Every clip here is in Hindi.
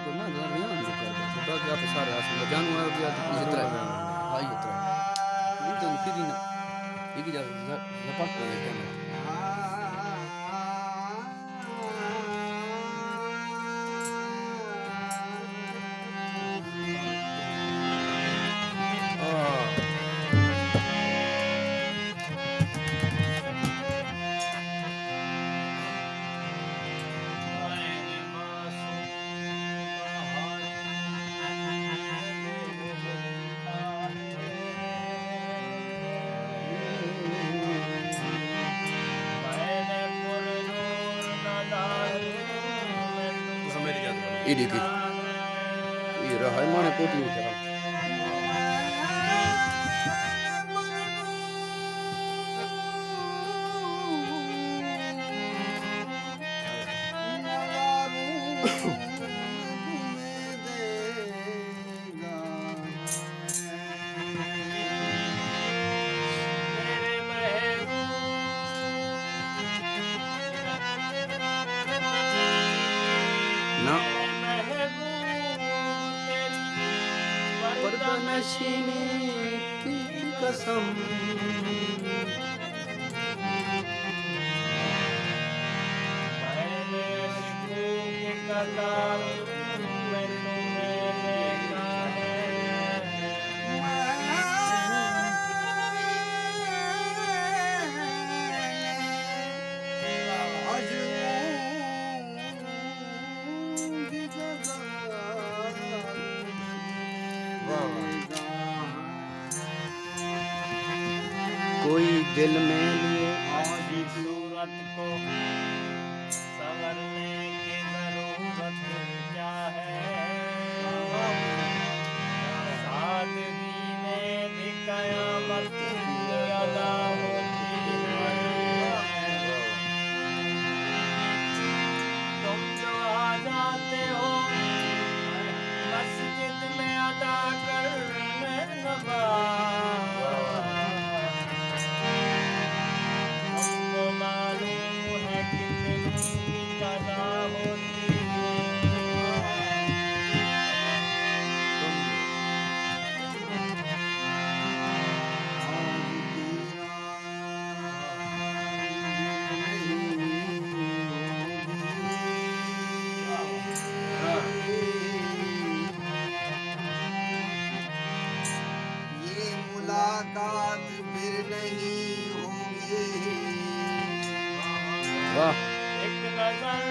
तो मैं तो रियान जो कर दे बाकी आप सारे आसमान जानू आ गया इस तरह हां ये तरह ये तो फिर ना ये की झपट को ये camera ini ki ira hai mane poti jara ना पर्दा नशीनी की कसम कोई दिल में लिए आदि सूरत को संवरने की जरूरत क्या है सादगी में भी कयामत अदा होती है तुम जो आ जाते हो मस्जिद में अदा करने नमाज हमको मालूम है कितनी कदा होती ये मुलाकात फिर नहीं होगी वाह एक नजर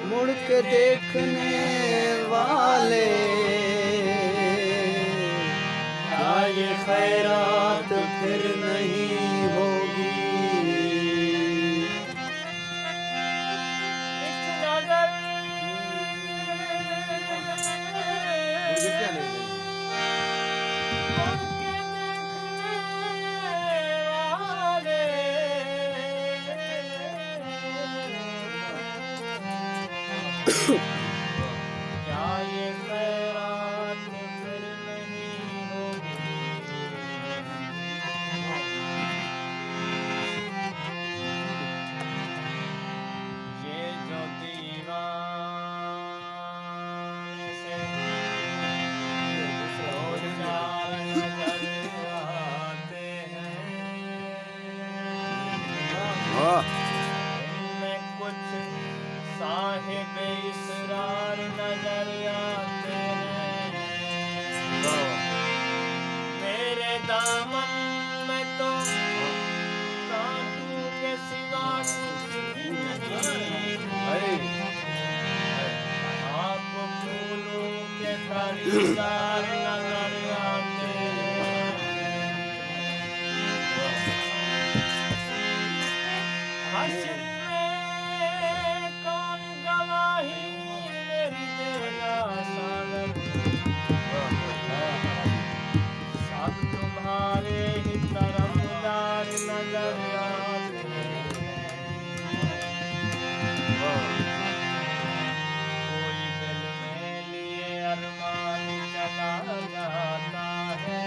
मुड़ के देखने वाले क्या ये खैरात फिर नहीं होगी एक नजर मुड़ के देखने वाले क्या ये खैरात फिर नहीं होगी ये जो दीवाने से दो चार नजर आते हैं वाह इनमें कुछ साहिब इसरार नजर आते हैं मेरे दामन में तो कांटों के सिवा कुछ भी नहीं आप फूलों के खरीदार नजर आते हैं हश्र में कौन गवाही मेरी देगा सागर सब तुम्हारे ही तरफदार नजर आते हैं कोई दिल में लिए अरमान चला जाता है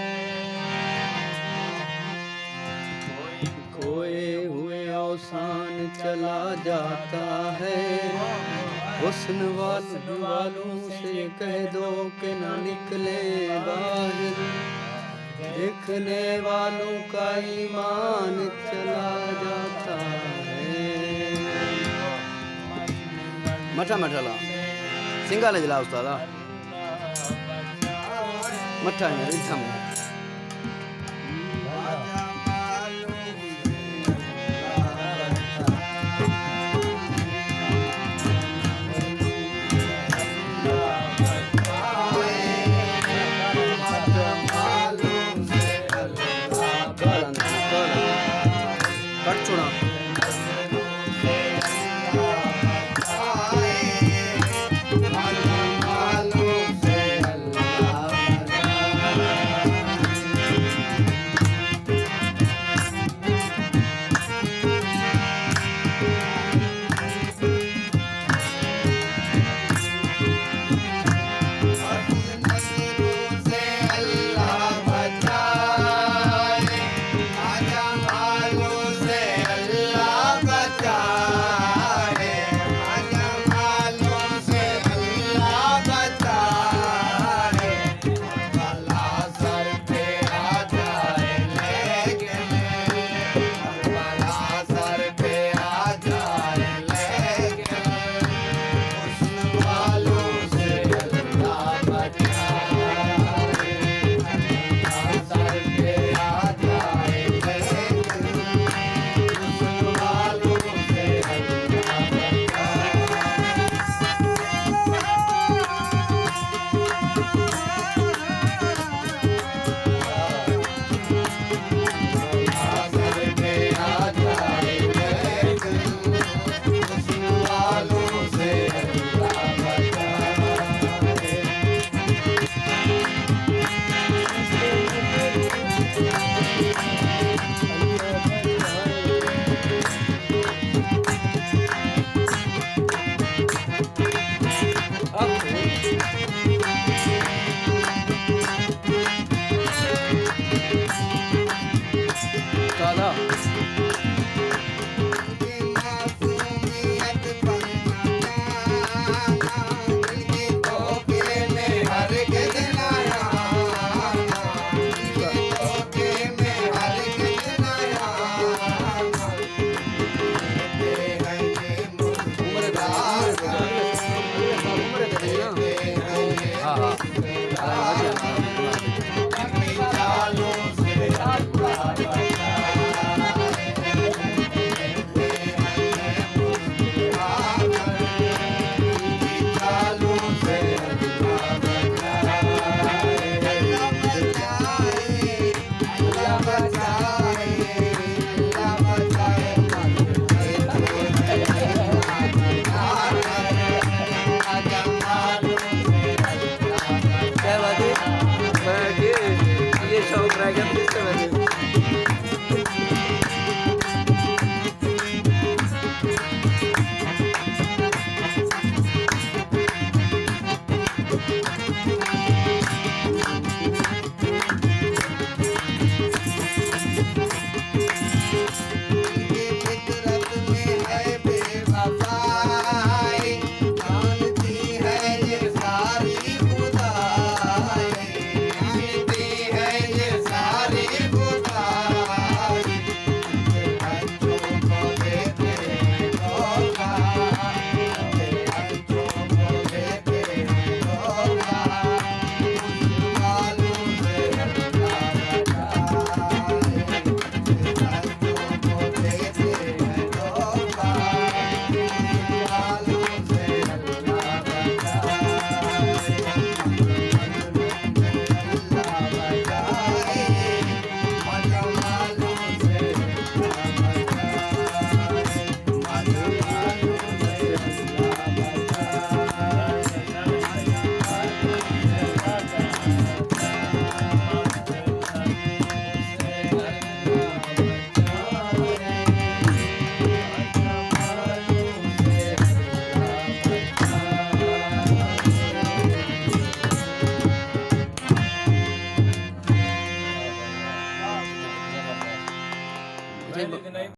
खोए हुए अवसान चला जाता है हुस्न वालों से कह दो कि ना निकले बाहर, देखने वालों का ईमान चला जाता है। मठा मठा ला सिंगा ले जला उस्तादा मठा है रिथम कट छोड़ा